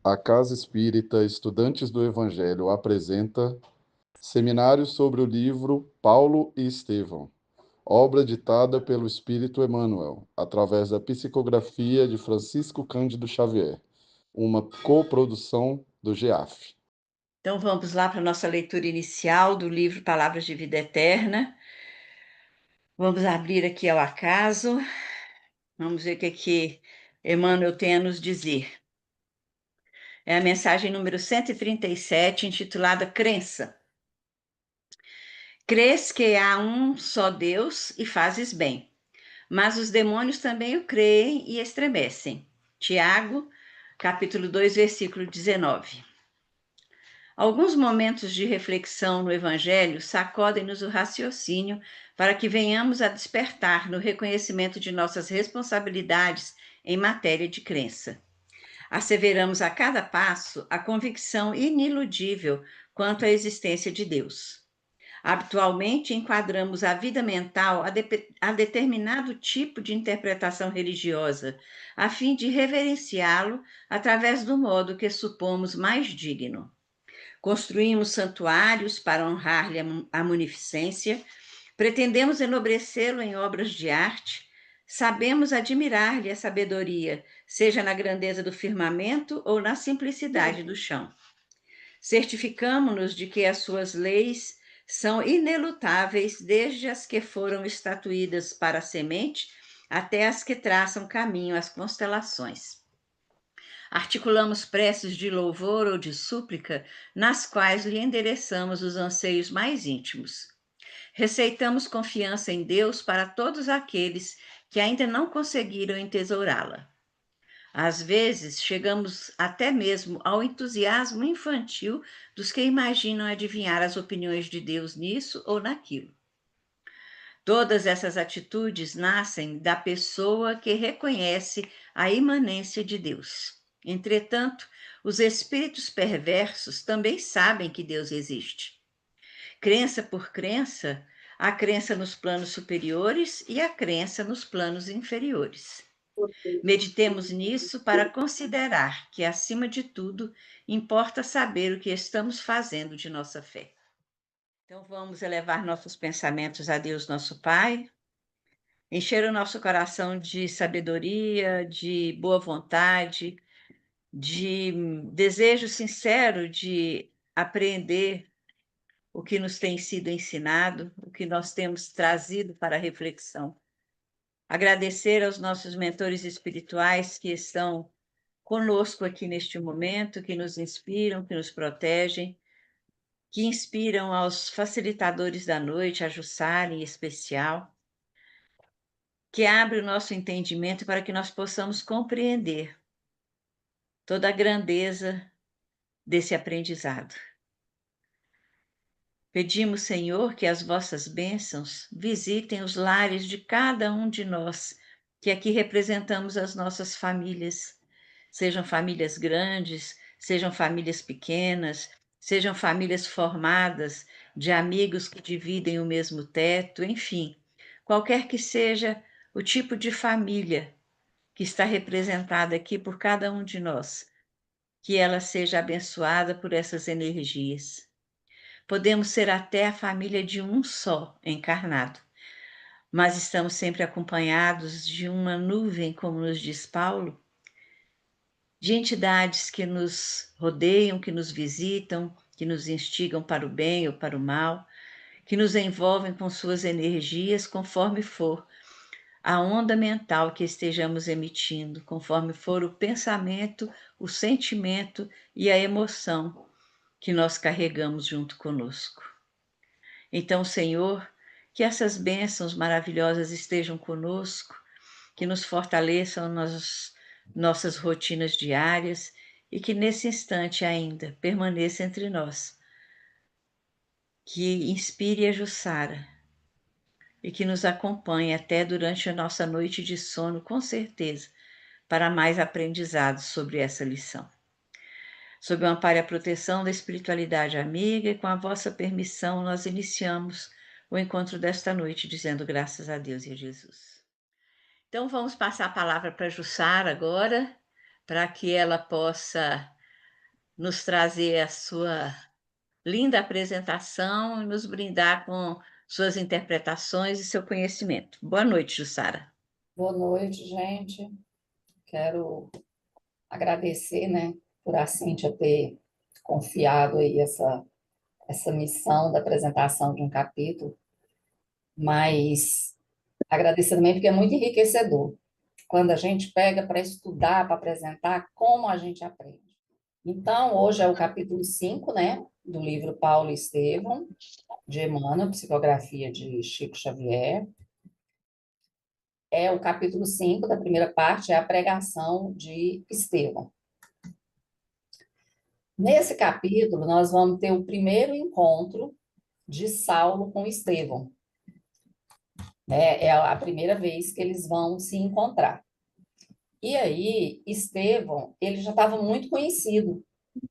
A Casa Espírita Estudantes do Evangelho apresenta Seminário sobre o livro Paulo e Estevão, obra ditada pelo Espírito Emmanuel, através da psicografia de Francisco Cândido Xavier, uma coprodução do GEAF. Então vamos lá para a nossa leitura inicial do livro Palavras de Vida Eterna. Vamos abrir aqui ao acaso. Vamos ver o que Emmanuel tem a nos dizer. É a mensagem número 137, intitulada Crença. Crês que há um só Deus e fazes bem, mas os demônios também o creem e estremecem. Tiago, capítulo 2, versículo 19. Alguns momentos de reflexão no Evangelho sacodem-nos o raciocínio para que venhamos a despertar no reconhecimento de nossas responsabilidades em matéria de crença. Asseveramos a cada passo a convicção iniludível quanto à existência de Deus. Habitualmente enquadramos a vida mental a determinado tipo de interpretação religiosa, a fim de reverenciá-lo através do modo que supomos mais digno. Construímos santuários para honrar-lhe a munificência, pretendemos enobrecê-lo em obras de arte, sabemos admirar-lhe a sabedoria, seja na grandeza do firmamento ou na simplicidade do chão. Certificamo-nos de que as suas leis são inelutáveis, desde as que foram estatuídas para a semente até as que traçam caminho às constelações. Articulamos preces de louvor ou de súplica, nas quais lhe endereçamos os anseios mais íntimos. Receitamos confiança em Deus para todos aqueles que ainda não conseguiram entesourá-la. Às vezes, chegamos até mesmo ao entusiasmo infantil dos que imaginam adivinhar as opiniões de Deus nisso ou naquilo. Todas essas atitudes nascem da pessoa que reconhece a imanência de Deus. Entretanto, os espíritos perversos também sabem que Deus existe. Crença por crença, a crença nos planos superiores e a crença nos planos inferiores. Meditemos nisso para considerar que, acima de tudo, importa saber o que estamos fazendo de nossa fé. Então, vamos elevar nossos pensamentos a Deus, nosso Pai, encher o nosso coração de sabedoria, de boa vontade, de desejo sincero de aprender o que nos tem sido ensinado, o que nós temos trazido para a reflexão. Agradecer aos nossos mentores espirituais que estão conosco aqui neste momento, que nos inspiram, que nos protegem, que inspiram aos facilitadores da noite, a Jussara em especial, que abre o nosso entendimento para que nós possamos compreender toda a grandeza desse aprendizado. Pedimos, Senhor, que as vossas bênçãos visitem os lares de cada um de nós, que aqui representamos as nossas famílias, sejam famílias grandes, sejam famílias pequenas, sejam famílias formadas de amigos que dividem o mesmo teto, enfim, qualquer que seja o tipo de família que está representada aqui por cada um de nós, que ela seja abençoada por essas energias. Podemos ser até a família de um só encarnado, mas estamos sempre acompanhados de uma nuvem, como nos diz Paulo, de entidades que nos rodeiam, que nos visitam, que nos instigam para o bem ou para o mal, que nos envolvem com suas energias conforme for a onda mental que estejamos emitindo, conforme for o pensamento, o sentimento e a emoção que nós carregamos junto conosco. Então, Senhor, que essas bênçãos maravilhosas estejam conosco, que nos fortaleçam nas nossas rotinas diárias e que nesse instante ainda permaneça entre nós, que inspire a Jussara e que nos acompanhe até durante a nossa noite de sono, com certeza, para mais aprendizados sobre essa lição. Sob o amparo e a proteção da espiritualidade amiga e com a vossa permissão, nós iniciamos o encontro desta noite, dizendo graças a Deus e a Jesus. Então, vamos passar a palavra para Jussara agora, para que ela possa nos trazer a sua linda apresentação e nos brindar com suas interpretações e seu conhecimento. Boa noite, Jussara. Boa noite, gente. Quero agradecer, né, por a Cíntia ter confiado aí essa missão da apresentação de um capítulo, mas agradecer também porque é muito enriquecedor quando a gente pega para estudar, para apresentar como a gente aprende. Então, hoje é o capítulo 5, né, do livro Paulo e Estevão, de Emmanuel, Psicografia de Chico Xavier. É o capítulo 5 da primeira parte, é a pregação de Estevão. Nesse capítulo, nós vamos ter o primeiro encontro de Saulo com Estevão. É a primeira vez que eles vão se encontrar. E aí, Estevão, ele já estava muito conhecido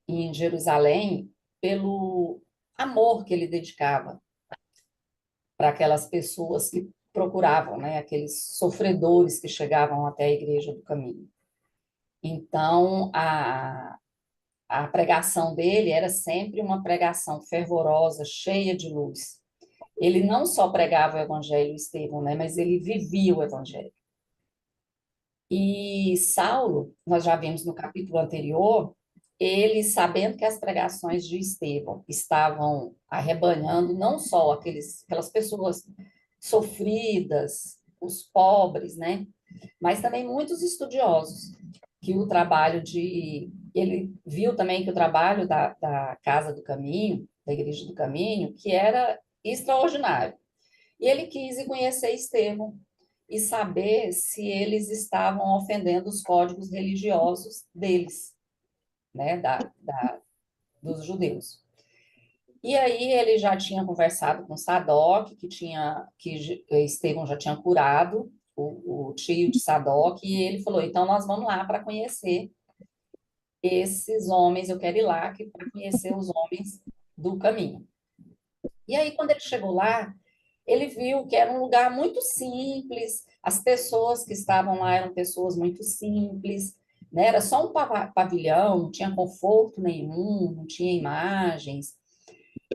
em Jerusalém pelo amor que ele dedicava para aquelas pessoas que procuravam, né, aqueles sofredores que chegavam até a Igreja do Caminho. Então, a pregação dele era sempre uma pregação fervorosa, cheia de luz. Ele não só pregava o evangelho, Estevão, né, mas ele vivia o evangelho. E Saulo, nós já vimos no capítulo anterior, ele, sabendo que as pregações de Estevão estavam arrebanhando não só aquelas pessoas sofridas, os pobres, né, mas também muitos estudiosos, que o trabalho de... Ele viu também que o trabalho da Casa do Caminho, da Igreja do Caminho, que era extraordinário. E ele quis ir conhecer Estevão e saber se eles estavam ofendendo os códigos religiosos deles, né, dos judeus. E aí ele já tinha conversado com Sadoc, que Estevão já tinha curado o tio de Sadoc, e ele falou, então nós vamos lá para conhecer esses homens, eu quero ir lá para conhecer os homens do caminho. E aí, quando ele chegou lá, ele viu que era um lugar muito simples, as pessoas que estavam lá eram pessoas muito simples, né? Era só um pavilhão, não tinha conforto nenhum, não tinha imagens.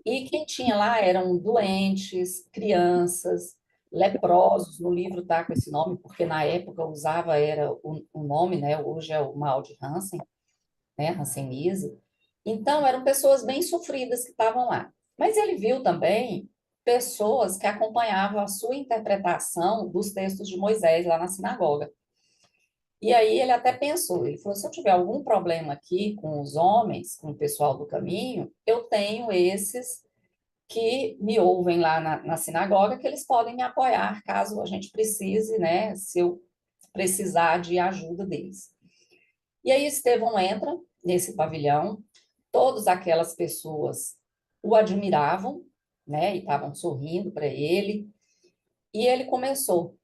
E quem tinha lá eram doentes, crianças, leprosos, no livro está com esse nome, porque na época usava era o nome, né? Hoje é o mal de Hansen, né? Hanseníase. Então, eram pessoas bem sofridas que estavam lá. Mas ele viu também pessoas que acompanhavam a sua interpretação dos textos de Moisés lá na sinagoga. E aí ele até pensou, ele falou, se eu tiver algum problema aqui com os homens, com o pessoal do caminho, eu tenho esses que me ouvem lá na sinagoga, que eles podem me apoiar caso a gente precise, né, se eu precisar de ajuda deles. E aí Estevão entra nesse pavilhão, todas aquelas pessoas o admiravam, né, e estavam sorrindo para ele, e ele começou.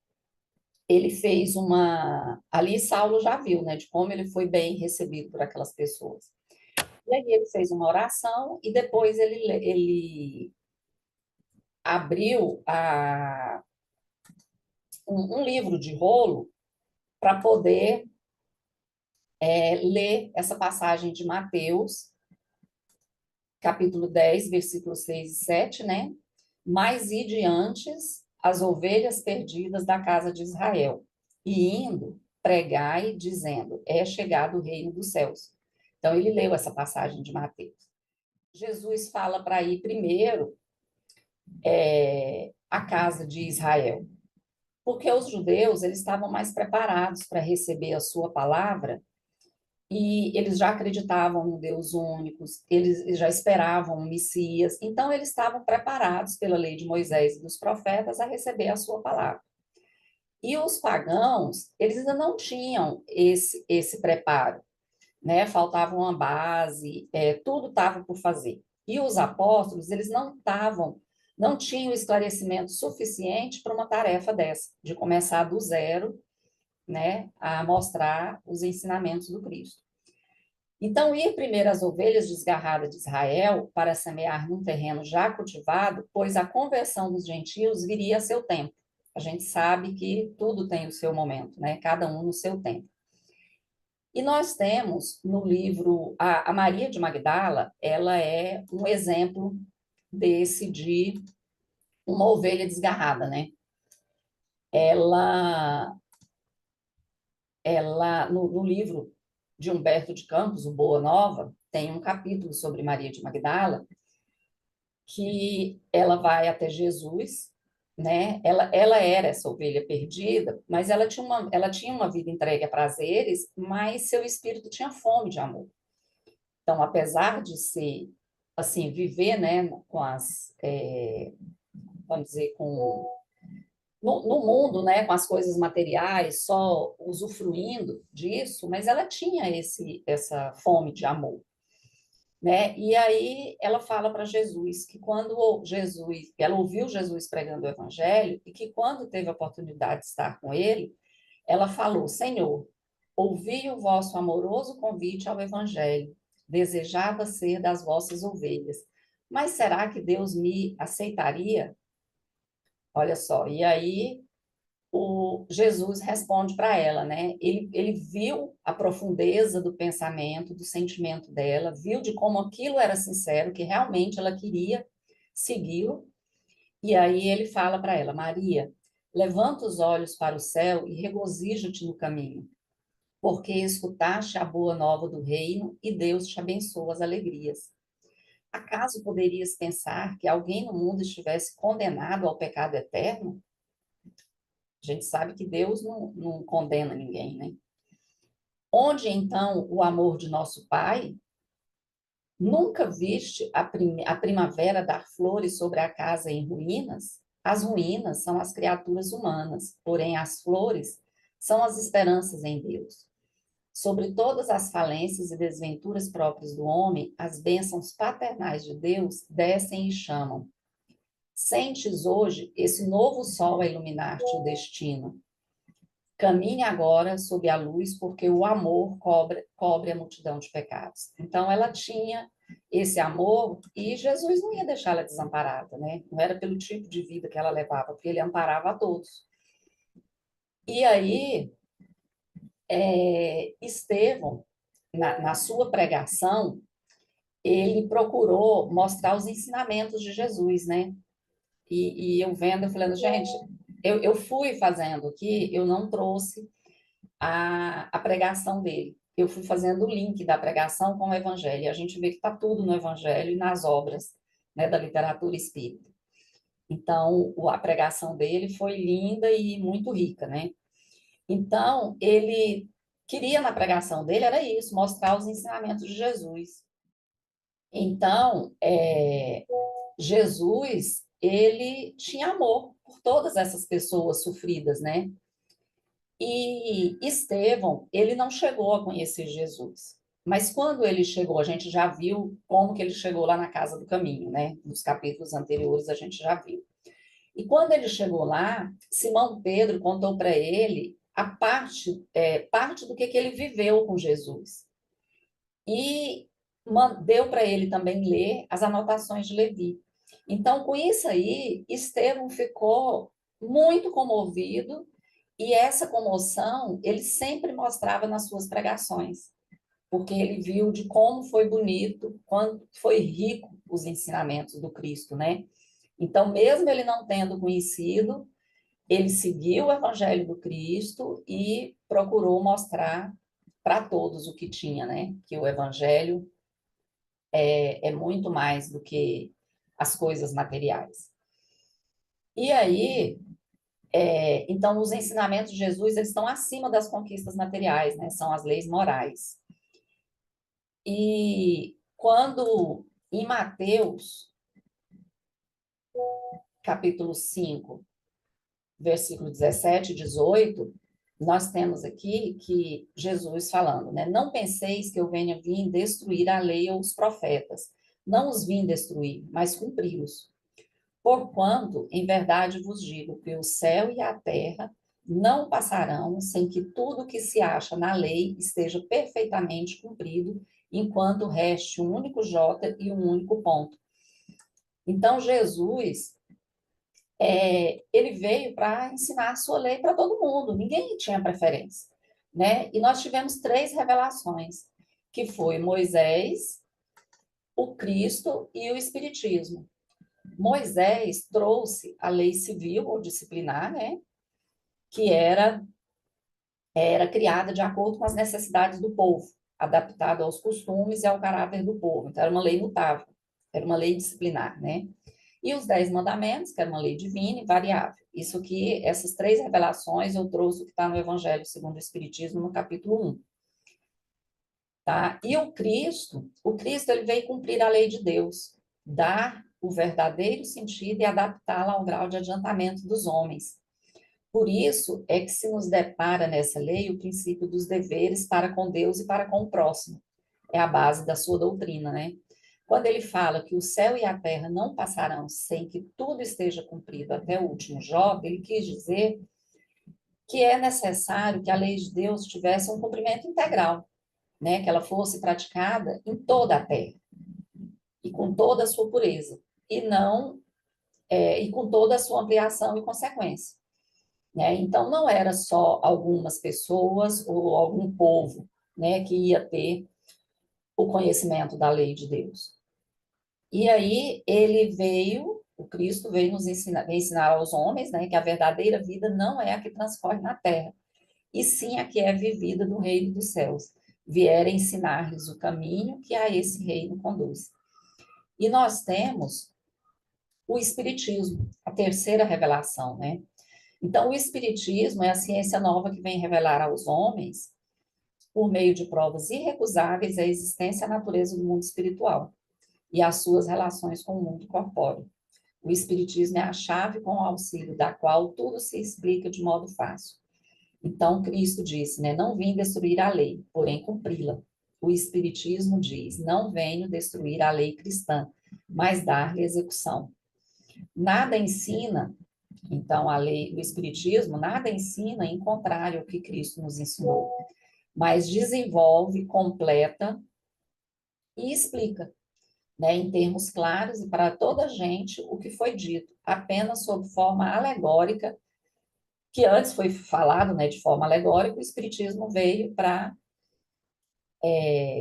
Ele fez ali Saulo já viu, né, de como ele foi bem recebido por aquelas pessoas. E aí ele fez uma oração e depois ele abriu um livro de rolo para poder ler essa passagem de Mateus, capítulo 10, versículos 6 e 7, né? Mas ide antes as ovelhas perdidas da casa de Israel, e indo, pregai, dizendo, é chegado o reino dos céus. Então, ele leu essa passagem de Mateus. Jesus fala para ir primeiro à casa de Israel, porque os judeus eles estavam mais preparados para receber a sua palavra e eles já acreditavam no Deus único, eles já esperavam o Messias, então eles estavam preparados pela lei de Moisés e dos profetas a receber a sua palavra. E os pagãos, eles ainda não tinham esse preparo, né? Faltava uma base, tudo estava por fazer. E os apóstolos, eles não tinham esclarecimento suficiente para uma tarefa dessa, de começar do zero, né, a mostrar os ensinamentos do Cristo. Então, ir primeiro às ovelhas desgarradas de Israel para semear num terreno já cultivado, pois a conversão dos gentios viria a seu tempo. A gente sabe que tudo tem o seu momento, né? Cada um no seu tempo. E nós temos no livro, a Maria de Magdala, ela é um exemplo desse de uma ovelha desgarrada, né? Ela, no livro de Humberto de Campos, o Boa Nova, tem um capítulo sobre Maria de Magdala, que ela vai até Jesus, né? Ela era essa ovelha perdida, mas ela tinha uma vida entregue a prazeres, mas seu espírito tinha fome de amor. Então, apesar de ser, assim, viver, né, com vamos dizer, no mundo, né, com as coisas materiais, só usufruindo disso, mas ela tinha essa fome de amor, né? E aí ela fala para Jesus que ela ouviu Jesus pregando o evangelho e que quando teve a oportunidade de estar com ele, ela falou: Senhor, ouvi o vosso amoroso convite ao evangelho, desejava ser das vossas ovelhas. Mas será que Deus me aceitaria? Olha só, e aí o Jesus responde para ela, né? Ele viu a profundeza do pensamento, do sentimento dela, viu de como aquilo era sincero, que realmente ela queria segui-lo. E aí ele fala para ela: Maria, levanta os olhos para o céu e regozija-te no caminho, porque escutaste a boa nova do reino e Deus te abençoa as alegrias. Acaso poderias pensar que alguém no mundo estivesse condenado ao pecado eterno? A gente sabe que Deus não condena ninguém, né? Onde então o amor de nosso Pai? Nunca viste a primavera dar flores sobre a casa em ruínas? As ruínas são as criaturas humanas, porém as flores são as esperanças em Deus. Sobre todas as falências e desventuras próprias do homem, as bênçãos paternais de Deus descem e chamam. Sentes hoje esse novo sol a iluminar-te o destino. Caminhe agora sob a luz, porque o amor cobre a multidão de pecados. Então, ela tinha esse amor e Jesus não ia deixá-la desamparada, né? Não era pelo tipo de vida que ela levava, porque ele amparava a todos. E aí, Estevão, na sua pregação, ele procurou mostrar os ensinamentos de Jesus, né? E eu vendo, eu falando, gente, eu fui fazendo aqui, eu não trouxe a pregação dele. Eu fui fazendo o link da pregação com o evangelho. E a gente vê que está tudo no evangelho e nas obras, né, da literatura espírita. Então, a pregação dele foi linda e muito rica, né? Então, ele queria na pregação dele, era isso, mostrar os ensinamentos de Jesus. Então, Jesus, ele tinha amor por todas essas pessoas sofridas, né? E Estevão, ele não chegou a conhecer Jesus. Mas quando ele chegou, a gente já viu como que ele chegou lá na casa do caminho, né? Nos capítulos anteriores a gente já viu. E quando ele chegou lá, Simão Pedro contou para ele a parte do que ele viveu com Jesus. E deu para ele também ler as anotações de Levi. Então, com isso aí, Estevão ficou muito comovido e essa comoção ele sempre mostrava nas suas pregações, porque ele viu de como foi bonito, quanto foi rico os ensinamentos do Cristo, né? Então, mesmo ele não tendo conhecido, ele seguiu o Evangelho do Cristo e procurou mostrar para todos o que tinha, né? Que o Evangelho é muito mais do que as coisas materiais. E aí, então, os ensinamentos de Jesus eles estão acima das conquistas materiais, né? São as leis morais. E quando em Mateus, capítulo 5, versículo 17 e 18, nós temos aqui que Jesus falando, né? Não penseis que eu vim destruir a lei ou os profetas. Não os vim destruir, mas cumpri-los. Porquanto, em verdade vos digo que o céu e a terra não passarão sem que tudo que se acha na lei esteja perfeitamente cumprido, enquanto reste um único jota e um único ponto. Então, Jesus, ele veio para ensinar a sua lei para todo mundo, ninguém tinha preferência. né? E nós tivemos 3 revelações, que foi Moisés, o Cristo e o Espiritismo. Moisés trouxe a lei civil ou disciplinar, né? Que era criada de acordo com as necessidades do povo, adaptada aos costumes e ao caráter do povo. Então, era uma lei mutável, era uma lei disciplinar, né? E os 10 mandamentos, que era uma lei divina e variável. Isso que, essas 3 revelações, eu trouxe o que está no Evangelho segundo o Espiritismo, no capítulo 1. Tá? E o Cristo ele veio cumprir a lei de Deus, dar o verdadeiro sentido e adaptá-la ao grau de adiantamento dos homens. Por isso é que se nos depara nessa lei o princípio dos deveres para com Deus e para com o próximo. É a base da sua doutrina, né? Quando ele fala que o céu e a terra não passarão sem que tudo esteja cumprido até o último jota, ele quis dizer que é necessário que a lei de Deus tivesse um cumprimento integral, né? Que ela fosse praticada em toda a terra e com toda a sua pureza, e não e com toda a sua ampliação e consequência. Né? Então, não era só algumas pessoas ou algum povo, né, que ia ter o conhecimento da lei de Deus. E aí o Cristo veio nos ensinar aos homens, né, que a verdadeira vida não é a que transcorre na terra, e sim a que é vivida no reino dos céus. Vier ensinar-lhes o caminho que a esse reino conduz. E nós temos o Espiritismo, a terceira revelação, né? Então, o Espiritismo é a ciência nova que vem revelar aos homens, por meio de provas irrecusáveis, a existência e a natureza do mundo espiritual e as suas relações com o mundo corpóreo. O Espiritismo é a chave com o auxílio da qual tudo se explica de modo fácil. Então, Cristo disse, né, não vim destruir a lei, porém cumpri-la. O Espiritismo diz, não venho destruir a lei cristã, mas dar-lhe execução. Nada ensina, então, a lei, o Espiritismo, nada ensina em contrário ao que Cristo nos ensinou, mas desenvolve, completa e explica, né, em termos claros e para toda a gente o que foi dito, apenas sob forma alegórica, que antes foi falado, né, de forma alegórica, o Espiritismo veio para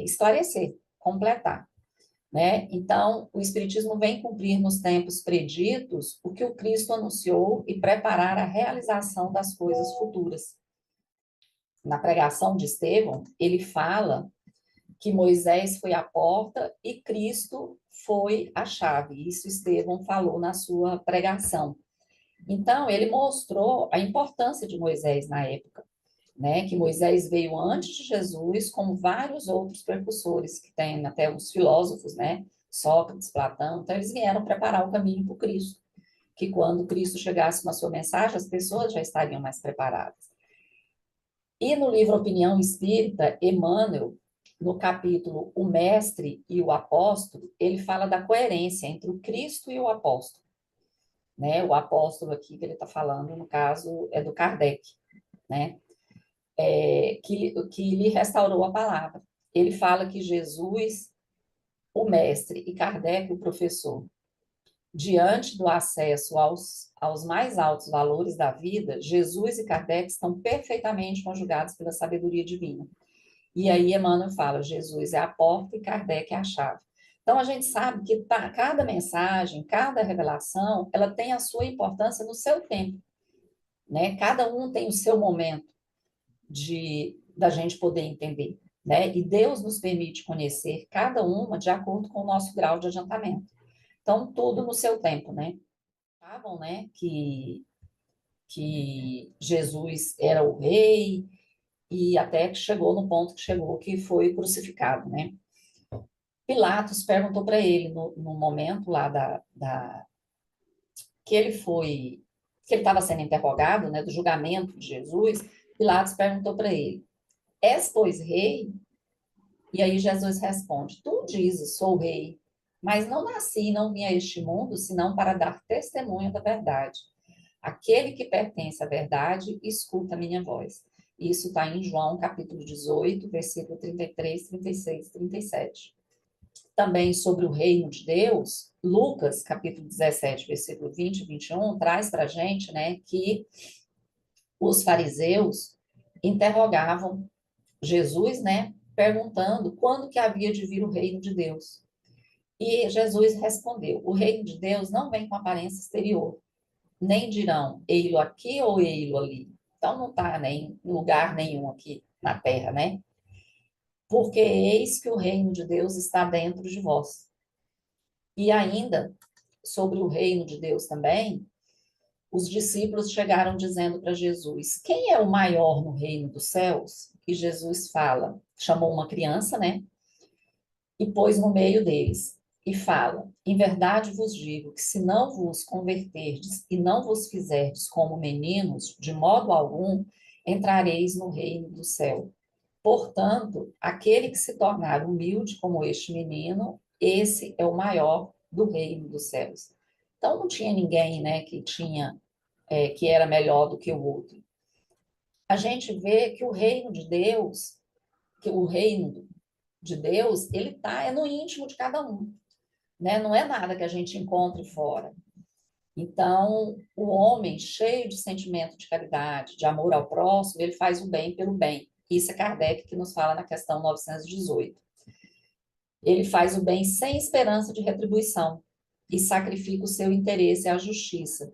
esclarecer, completar. Né? Então, o Espiritismo vem cumprir nos tempos preditos o que o Cristo anunciou e preparar a realização das coisas futuras. Na pregação de Estevão, ele fala que Moisés foi a porta e Cristo foi a chave. Isso Estevão falou na sua pregação. Então, ele mostrou a importância de Moisés na época, né? Que Moisés veio antes de Jesus, como vários outros precursores, que tem até os filósofos, né? Sócrates, Platão, então eles vieram preparar o caminho para o Cristo, que quando Cristo chegasse com a sua mensagem, as pessoas já estariam mais preparadas. E no livro Opinião Espírita, Emmanuel, no capítulo O Mestre e o Apóstolo, ele fala da coerência entre o Cristo e o apóstolo. Né? O apóstolo aqui que ele está falando, no caso, é do Kardec, né? Que lhe restaurou a palavra. Ele fala que Jesus, o mestre, e Kardec, o professor, diante do acesso aos mais altos valores da vida, Jesus e Kardec estão perfeitamente conjugados pela sabedoria divina. E aí Emmanuel fala, Jesus é a porta e Kardec é a chave. Então, a gente sabe que cada mensagem, cada revelação, ela tem a sua importância no seu tempo, né? Cada um tem o seu momento da gente poder entender, né? E Deus nos permite conhecer cada uma de acordo com o nosso grau de adiantamento. Então, tudo no seu tempo, né? Falavam, né, que Jesus era o rei, e até que chegou no ponto que chegou, que foi crucificado, né? Pilatos perguntou para ele, no momento lá que ele estava sendo interrogado, né, do julgamento de Jesus, Pilatos perguntou para ele, és, pois, rei? E aí Jesus responde, tu dizes, sou rei, mas não nasci e não vim a este mundo, senão para dar testemunho da verdade. Aquele que pertence à verdade, escuta a minha voz. Isso está em João, capítulo 18, versículo 33, 36, 37. Também sobre o reino de Deus, Lucas, capítulo 17, versículo 20 e 21, traz para a gente, né, que os fariseus, interrogavam Jesus, né, perguntando quando que havia de vir o reino de Deus. E Jesus respondeu: o reino de Deus não vem com aparência exterior, nem dirão, ei-lo aqui ou ei-lo ali. Então não está nem em lugar nenhum aqui na terra, né? Porque eis que o reino de Deus está dentro de vós. E ainda, sobre o reino de Deus também, os discípulos chegaram dizendo para Jesus: quem é o maior no reino dos céus? E Jesus fala, chamou uma criança, né? E pôs no meio deles. E fala: em verdade vos digo que se não vos converterdes e não vos fizerdes como meninos, de modo algum entrareis no reino do céu. Portanto, aquele que se tornar humilde como este menino, esse é o maior do reino dos céus. Então não tinha ninguém, né, que era melhor do que o outro. A gente vê que o reino de Deus, ele tá no íntimo de cada um, né? Não é nada que a gente encontre fora. Então, o homem cheio de sentimento de caridade, de amor ao próximo, ele faz o bem pelo bem. Isso é Kardec que nos fala na questão 918. Ele faz o bem sem esperança de retribuição e sacrifica o seu interesse à justiça.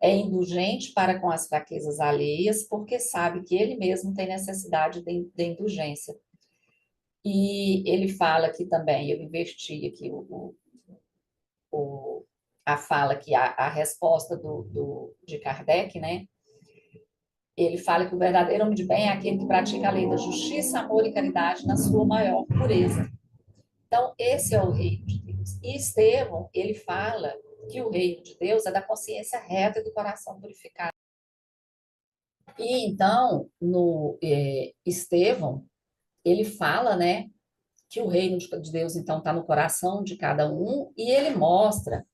É indulgente para com as fraquezas alheias, porque sabe que ele mesmo tem necessidade de indulgência. E ele fala aqui também, eu inverti aqui a fala aqui, a resposta de Kardec, né? Ele fala que o verdadeiro homem de bem é aquele que pratica a lei da justiça, amor e caridade na sua maior pureza. Então, esse é o reino de Deus. E Estevão, ele fala que o reino de Deus é da consciência reta e do coração purificado. E então, no Estevão, ele fala, né, que o reino de Deus, então, está no coração de cada um, e ele mostra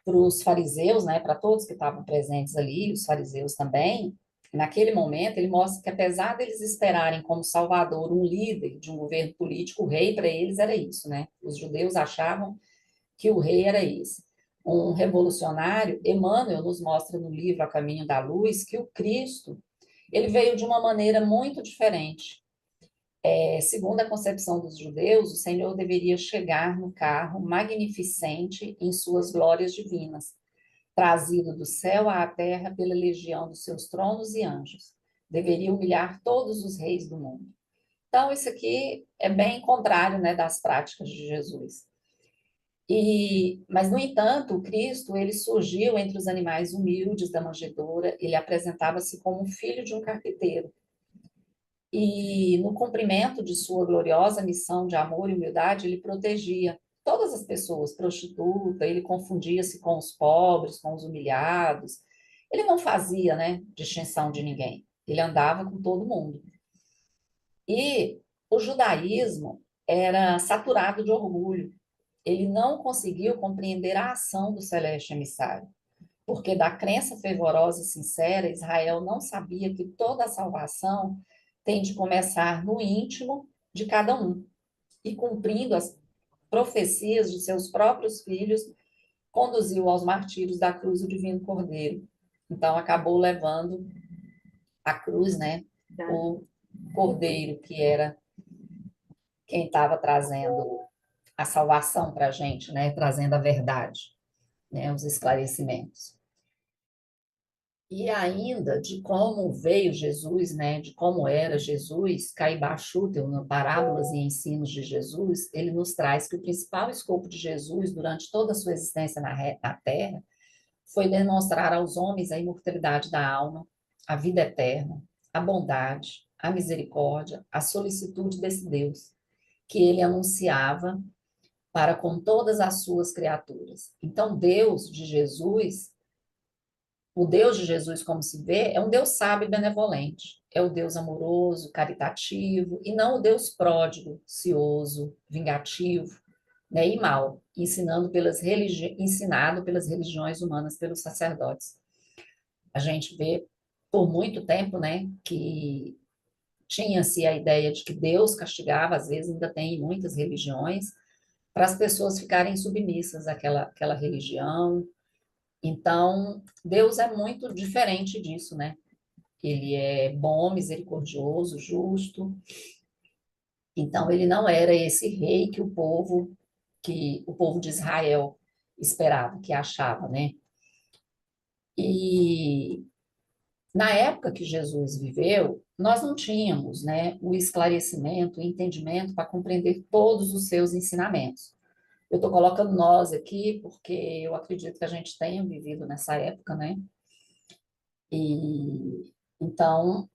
para os fariseus, né, para todos que estavam presentes ali, os fariseus também, naquele momento, ele mostra que apesar deles esperarem como salvador um líder de um governo político, o rei para eles era isso, né? Os judeus achavam que o rei era esse. Um revolucionário, Emmanuel nos mostra no livro A Caminho da Luz que o Cristo, ele veio de uma maneira muito diferente. Segundo a concepção dos judeus, o Senhor deveria chegar no carro magnificente em suas glórias divinas, trazido do céu à terra pela legião dos seus tronos e anjos. Deveria humilhar todos os reis do mundo. Então, isso aqui é bem contrário, né, das práticas de Jesus. Mas, no entanto, o Cristo, ele surgiu entre os animais humildes da manjedoura, ele apresentava-se como filho de um carpinteiro. E, no cumprimento de sua gloriosa missão de amor e humildade, ele protegia todas as pessoas, prostituta, ele confundia-se com os pobres, com os humilhados. Ele não fazia, né, distinção de ninguém. Ele andava com todo mundo. E o judaísmo era saturado de orgulho. Ele não conseguiu compreender a ação do celeste emissário, porque da crença fervorosa e sincera, Israel não sabia que toda a salvação tem de começar no íntimo de cada um, e cumprindo as profecias de seus próprios filhos, conduziu aos martírios da cruz o divino Cordeiro. Então, acabou levando a cruz, né? O Cordeiro, que era quem estava trazendo a salvação para a gente, né? Trazendo a verdade, né? Os esclarecimentos. E ainda de como veio Jesus, né? De como era Jesus, Caibá Schutel, no Parábolas e Ensinos de Jesus, ele nos traz que o principal escopo de Jesus, durante toda a sua existência na Terra, foi demonstrar aos homens a imortalidade da alma, a vida eterna, a bondade, a misericórdia, a solicitude desse Deus, que ele anunciava para com todas as suas criaturas. Então, o Deus de Jesus, como se vê, é um Deus sábio e benevolente. É o Deus amoroso, caritativo, e não o Deus pródigo, cioso, vingativo, né, e mau, ensinado pelas religiões humanas, pelos sacerdotes. A gente vê por muito tempo, né, que tinha-se a ideia de que Deus castigava, às vezes ainda tem em muitas religiões, para as pessoas ficarem submissas àquela religião. Então, Deus é muito diferente disso, né? ele é bom, misericordioso, justo. Então, ele não era esse rei que o povo de Israel esperava, que achava, né? E na época que Jesus viveu, nós não tínhamos, né, o esclarecimento, o entendimento para compreender todos os seus ensinamentos. Eu estou colocando nós aqui porque eu acredito que a gente tenha vivido nessa época, né? E então,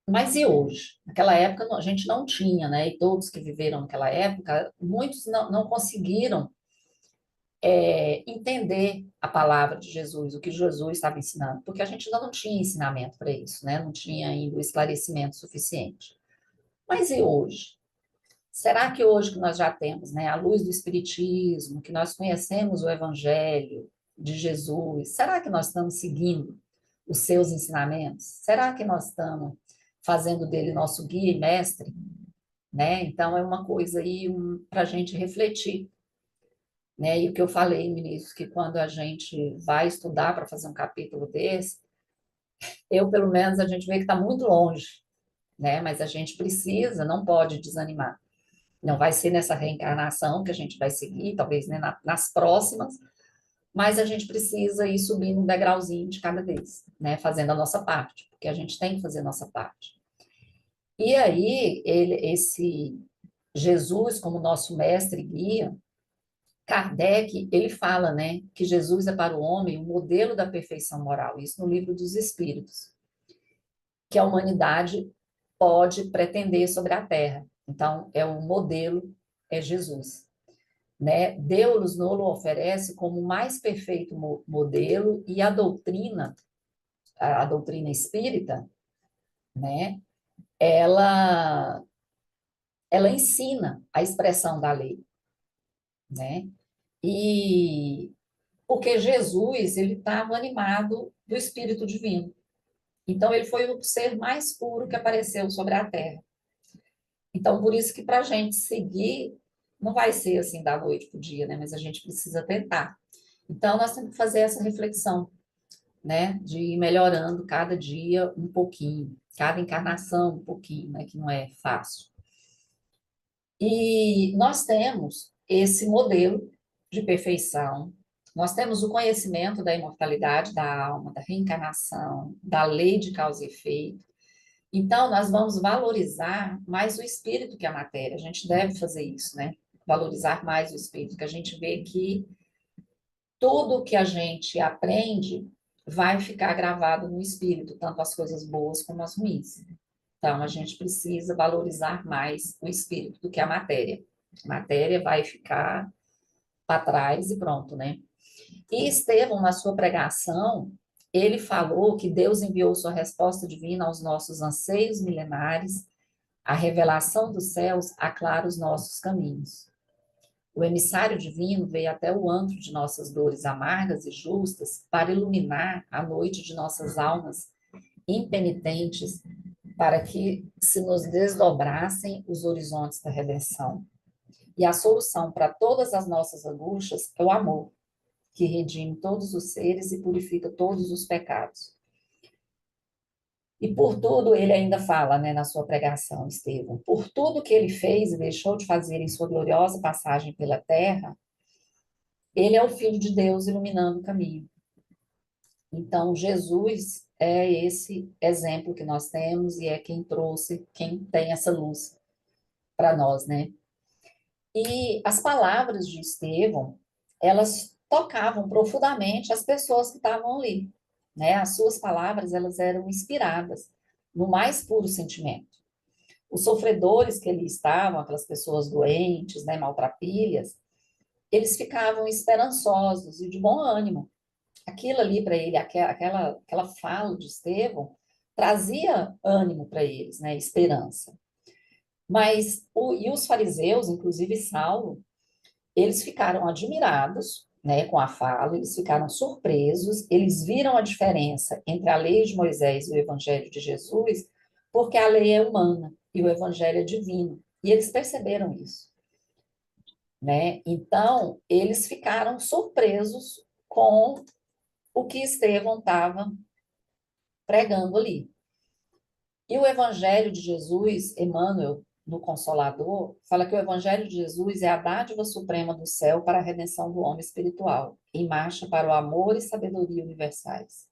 mas e hoje? Naquela época a gente não tinha, né? E todos que viveram naquela época, muitos não conseguiram entender a palavra de Jesus, o que Jesus estava ensinando, porque a gente ainda não tinha ensinamento para isso, né? Não tinha ainda o esclarecimento suficiente. Mas e hoje? Será que hoje que nós já temos, né, a luz do Espiritismo, que nós conhecemos o Evangelho de Jesus, será que nós estamos seguindo os seus ensinamentos? Será que nós estamos fazendo dele nosso guia e mestre? Né? Então, é uma coisa aí para a gente refletir. Né? E o que eu falei, ministro, que quando a gente vai estudar para fazer um capítulo desse, pelo menos, a gente vê que está muito longe, né? Mas a gente precisa, não pode desanimar. Não vai ser nessa reencarnação que a gente vai seguir, talvez, né, nas próximas, mas a gente precisa ir subindo um degrauzinho de cada vez, né? Fazendo a nossa parte, porque a gente tem que fazer a nossa parte. E aí, esse Jesus, como nosso mestre e guia, Kardec, ele fala, né, que Jesus é para o homem o modelo da perfeição moral, isso no Livro dos Espíritos, que a humanidade pode pretender sobre a Terra. Então, o modelo é Jesus, né? Deus nos oferece como o mais perfeito modelo e a doutrina espírita, né? Ela, ela ensina a expressão da lei, né? E porque Jesus, ele estava animado do Espírito Divino. Então, ele foi o ser mais puro que apareceu sobre a Terra. Então, por isso que para a gente seguir, não vai ser assim da noite para o dia, né? Mas a gente precisa tentar. Então, nós temos que fazer essa reflexão, né? De ir melhorando cada dia um pouquinho, cada encarnação um pouquinho, né? Que não é fácil. E nós temos esse modelo de perfeição, nós temos o conhecimento da imortalidade da alma, da reencarnação, da lei de causa e efeito. Então, nós vamos valorizar mais o espírito que a matéria. A gente deve fazer isso, né? Valorizar mais o espírito, que a gente vê que tudo que a gente aprende vai ficar gravado no espírito, tanto as coisas boas como as ruins. Então, a gente precisa valorizar mais o espírito do que a matéria. A matéria vai ficar para trás e pronto, né? E Estevão, na sua pregação, ele falou que Deus enviou sua resposta divina aos nossos anseios milenares, a revelação dos céus aclara os nossos caminhos. O emissário divino veio até o antro de nossas dores amargas e justas para iluminar a noite de nossas almas impenitentes, para que se nos desdobrassem os horizontes da redenção. E a solução para todas as nossas angústias é o amor, que redime todos os seres e purifica todos os pecados. E por tudo, ele ainda fala, né, na sua pregação, Estevão, por tudo que ele fez e deixou de fazer em sua gloriosa passagem pela terra, ele é o Filho de Deus iluminando o caminho. Então, Jesus é esse exemplo que nós temos e é quem trouxe, quem tem essa luz para nós, né? E as palavras de Estevão, elas tocavam profundamente as pessoas que estavam ali, né? As suas palavras, elas eram inspiradas no mais puro sentimento. Os sofredores que ali estavam, aquelas pessoas doentes, né, maltrapilhas, eles ficavam esperançosos e de bom ânimo. Aquilo ali para ele, aquela fala de Estevão, trazia ânimo para eles, né, esperança. Mas e os fariseus, inclusive Saulo, eles ficaram admirados, né, com a fala, eles ficaram surpresos, eles viram a diferença entre a lei de Moisés e o evangelho de Jesus, porque a lei é humana e o evangelho é divino. E eles perceberam isso, né? Então, eles ficaram surpresos com o que Estevão estava pregando ali. E o Evangelho de Jesus, Emmanuel, no Consolador, fala que o Evangelho de Jesus é a dádiva suprema do céu para a redenção do homem espiritual, em marcha para o amor e sabedoria universais.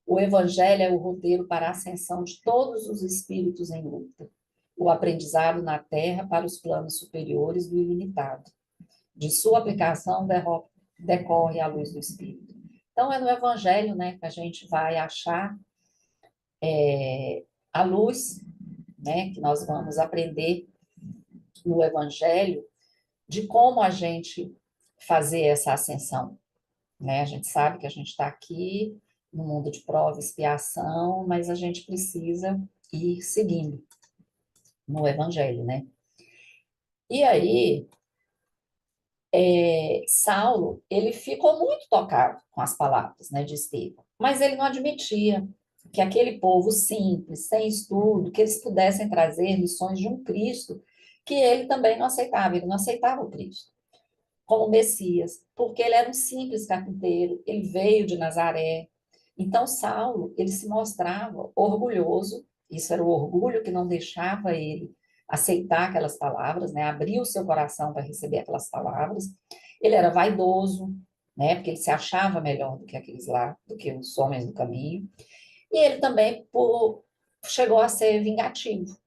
O Evangelho é o roteiro para a ascensão de todos os espíritos em luta, o aprendizado na Terra para os planos superiores do ilimitado. De sua aplicação decorre a luz do Espírito. Então, é no Evangelho, né, que a gente vai achar a luz, né, que nós vamos aprender no Evangelho de como a gente fazer essa ascensão, né? A gente sabe que a gente está aqui no mundo de prova e expiação, mas a gente precisa ir seguindo no Evangelho, né? E aí, Saulo, ele ficou muito tocado com as palavras, né, de Estevão, mas ele não admitia que aquele povo simples, sem estudo, que eles pudessem trazer lições de um Cristo que ele também não aceitava, ele não aceitava o Cristo como Messias, porque ele era um simples carpinteiro, ele veio de Nazaré. Então, Saulo, ele se mostrava orgulhoso, isso era o orgulho que não deixava ele aceitar aquelas palavras, né? Abrir o seu coração para receber aquelas palavras. Ele era vaidoso, né? Porque ele se achava melhor do que aqueles lá, do que os homens do caminho. E ele também chegou a ser vingativo,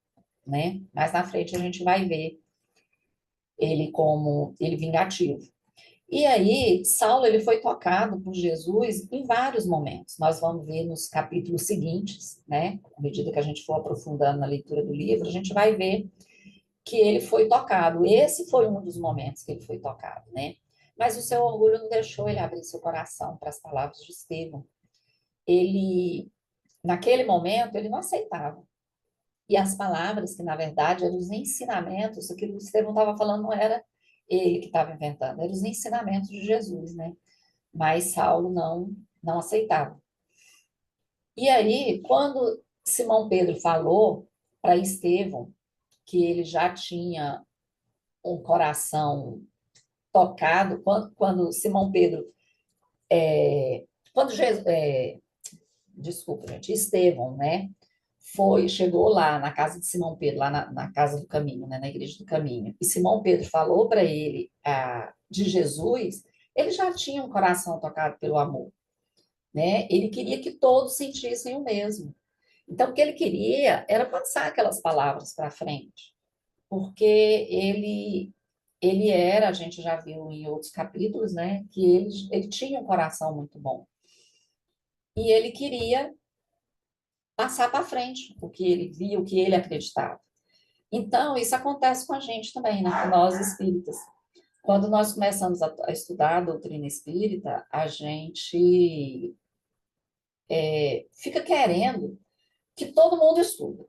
né? Mais na frente a gente vai ver ele como ele vingativo. E aí, Saulo ele foi tocado por Jesus em vários momentos. Nós vamos ver nos capítulos seguintes, né? À medida que a gente for aprofundando na leitura do livro, a gente vai ver que ele foi tocado. Esse foi um dos momentos que ele foi tocado, né? Mas o seu orgulho não deixou ele abrir seu coração para as palavras de Estevão. Ele, naquele momento, ele não aceitava. E as palavras, que na verdade eram os ensinamentos, aquilo que o Estevão estava falando não era ele que estava inventando, eram os ensinamentos de Jesus, né? Mas Saulo não aceitava. E aí, quando Simão Pedro falou para Estevão que ele já tinha um coração tocado, quando Simão Pedro, quando Jesus, desculpa, gente, Estevão, né? Chegou lá na casa de Simão Pedro, lá na casa do caminho, né, na igreja do caminho, e Simão Pedro falou para ele de Jesus, ele já tinha um coração tocado pelo amor, né? Ele queria que todos sentissem o mesmo. Então, o que ele queria era passar aquelas palavras para frente, porque ele era, a gente já viu em outros capítulos, né, que ele tinha um coração muito bom. E ele queria passar para frente o que ele via, o que ele acreditava. Então, isso acontece com a gente também, né? Com nós espíritas. Quando nós começamos a estudar a doutrina espírita, a gente fica querendo que todo mundo estude,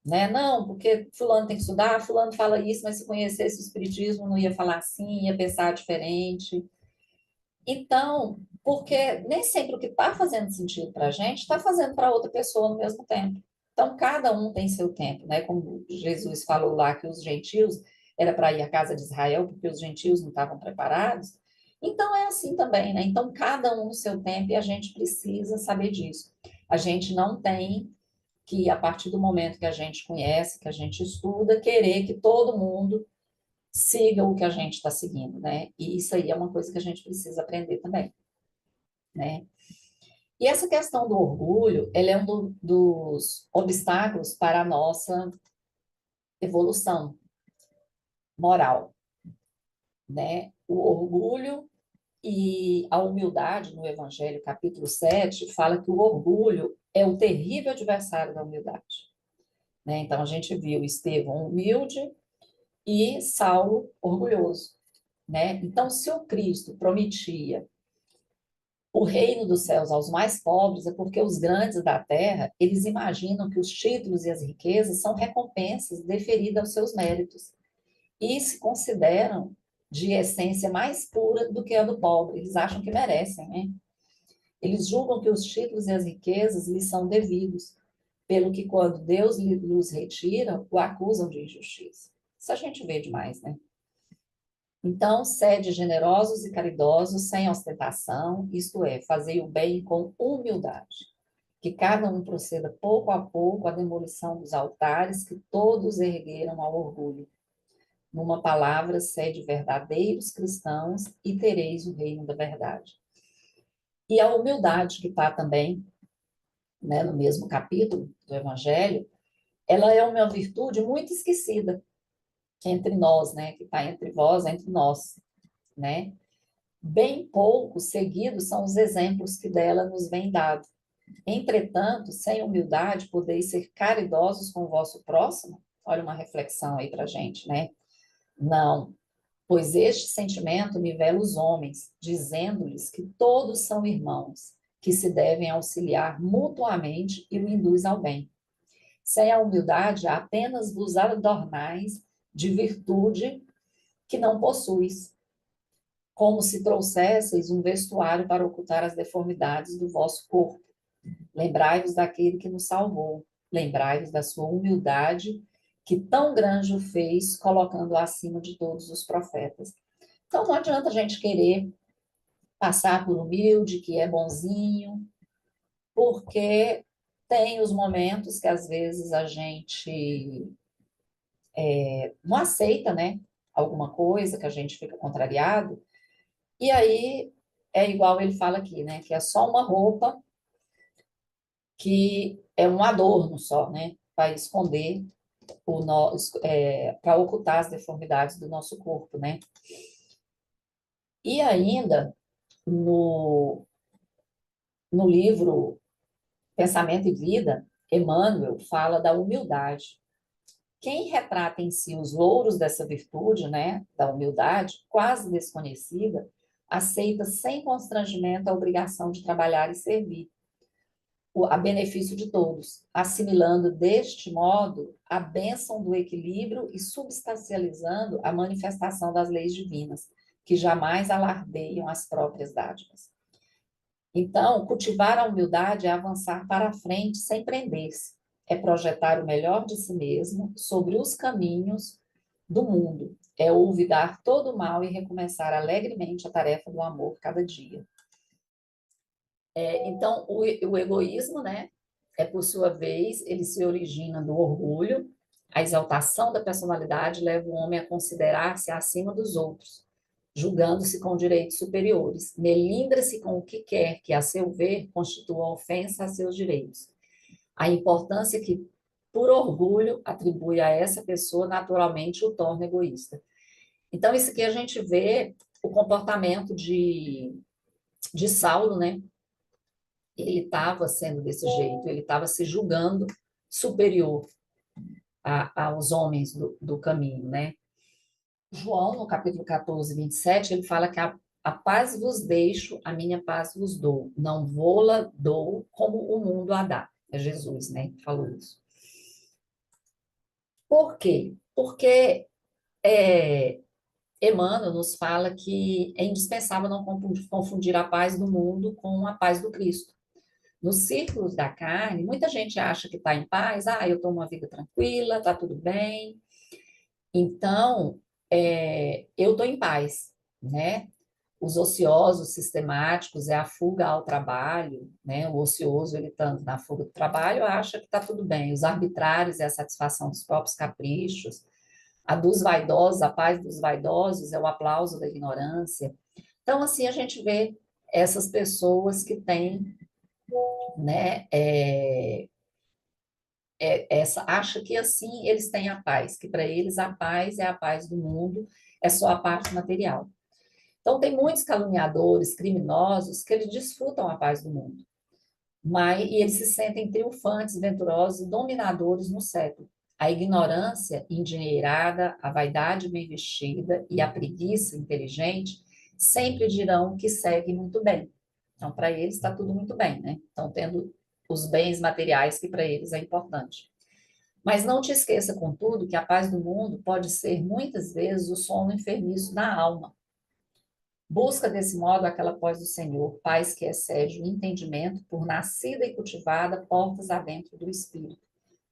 né? Não, porque fulano tem que estudar, fulano fala isso, mas se conhecesse o espiritismo não ia falar assim, ia pensar diferente. Então, porque nem sempre o que está fazendo sentido para a gente está fazendo para outra pessoa no mesmo tempo. Então, cada um tem seu tempo, né? Como Jesus falou lá que os gentios era para ir à casa de Israel, porque os gentios não estavam preparados. Então, é assim também, né? Então, cada um no seu tempo e a gente precisa saber disso. A gente não tem que, a partir do momento que a gente conhece, que a gente estuda, querer que todo mundo siga o que a gente está seguindo, né? E isso aí é uma coisa que a gente precisa aprender também, né? E essa questão do orgulho, ele é um dos obstáculos para a nossa evolução moral, né? O orgulho e a humildade, no Evangelho, capítulo 7, fala que o orgulho é o terrível adversário da humildade, né? Então, a gente viu Estevão humilde e Saulo orgulhoso, né? Então, se o Cristo prometia o reino dos céus aos mais pobres, é porque os grandes da terra, eles imaginam que os títulos e as riquezas são recompensas deferidas aos seus méritos e se consideram de essência mais pura do que a do pobre. Eles acham que merecem, né? Eles julgam que os títulos e as riquezas lhes são devidos, pelo que quando Deus lhes retira, o acusam de injustiça. Isso a gente vê demais, né? Então, sede generosos e caridosos, sem ostentação, isto é, fazei o bem com humildade, que cada um proceda pouco a pouco à demolição dos altares que todos ergueram ao orgulho. Numa palavra, sede verdadeiros cristãos e tereis o reino da verdade. E a humildade, que está também, né, no mesmo capítulo do Evangelho, ela é uma virtude muito esquecida entre nós, né, que está entre vós, entre nós, né? Bem pouco seguidos são os exemplos que dela nos vem dado. Entretanto, sem humildade, podeis ser caridosos com o vosso próximo? Olha uma reflexão aí para a gente, né? Não, pois este sentimento nivela os homens, dizendo-lhes que todos são irmãos, que se devem auxiliar mutuamente e o induz ao bem. Sem a humildade, apenas vos adornais de virtude que não possuis, como se trouxesseis um vestuário para ocultar as deformidades do vosso corpo. Lembrai-vos daquele que nos salvou, lembrai-vos da sua humildade, que tão grande o fez, colocando acima de todos os profetas. Então, não adianta a gente querer passar por humilde, que é bonzinho, porque tem os momentos que às vezes a gente não aceita, né? Alguma coisa que a gente fica contrariado, e aí é igual ele fala aqui, né? Que é só uma roupa, que é um adorno só, né? Para esconder para ocultar as deformidades do nosso corpo, né? E ainda no livro Pensamento e Vida, Emmanuel fala da humildade. Quem retrata em si os louros dessa virtude, né, da humildade, quase desconhecida, aceita sem constrangimento a obrigação de trabalhar e servir, a benefício de todos, assimilando deste modo a bênção do equilíbrio e substancializando a manifestação das leis divinas, que jamais alardeiam as próprias dádivas. Então, cultivar a humildade é avançar para a frente sem prender-se, é projetar o melhor de si mesmo sobre os caminhos do mundo, é olvidar todo o mal e recomeçar alegremente a tarefa do amor cada dia. Então, o egoísmo, né, por sua vez, ele se origina do orgulho, a exaltação da personalidade leva o homem a considerar-se acima dos outros, julgando-se com direitos superiores, melindra-se com o que quer que, a seu ver, constitua ofensa a seus direitos. A importância que, por orgulho, atribui a essa pessoa, naturalmente o torna egoísta. Então, isso aqui a gente vê o comportamento de Saulo, né? Ele estava sendo desse jeito, ele estava se julgando superior aos homens do caminho, né? João, no capítulo 14, 27, ele fala que a paz vos deixo, a minha paz vos dou. Não vou-la dou como o mundo a dá. É Jesus, né, que falou isso. Por quê? Porque Emmanuel nos fala que é indispensável não confundir a paz do mundo com a paz do Cristo. Nos círculos da carne, muita gente acha que está em paz, eu estou uma vida tranquila, está tudo bem. Então, eu estou em paz, né? Os ociosos sistemáticos é a fuga ao trabalho, né? O ocioso, ele tanto na fuga do trabalho, acha que está tudo bem. Os arbitrários é a satisfação dos próprios caprichos. A dos vaidosos, a paz dos vaidosos é o aplauso da ignorância. Então, assim, a gente vê essas pessoas que têm, né, acha que assim eles têm a paz, que para eles a paz é a paz do mundo, é só a parte material. Então, tem muitos caluniadores, criminosos, que eles desfrutam a paz do mundo, e eles se sentem triunfantes, venturosos e dominadores no século. A ignorância endinheirada, a vaidade bem vestida e a preguiça inteligente sempre dirão que segue muito bem. Então, para eles está tudo muito bem, né? Estão tendo os bens materiais que para eles é importante. Mas não te esqueça, contudo, que a paz do mundo pode ser, muitas vezes, o sono enfermiço da alma. Busca, desse modo, aquela paz do Senhor, paz que excede o entendimento, por nascida e cultivada, portas adentro do espírito,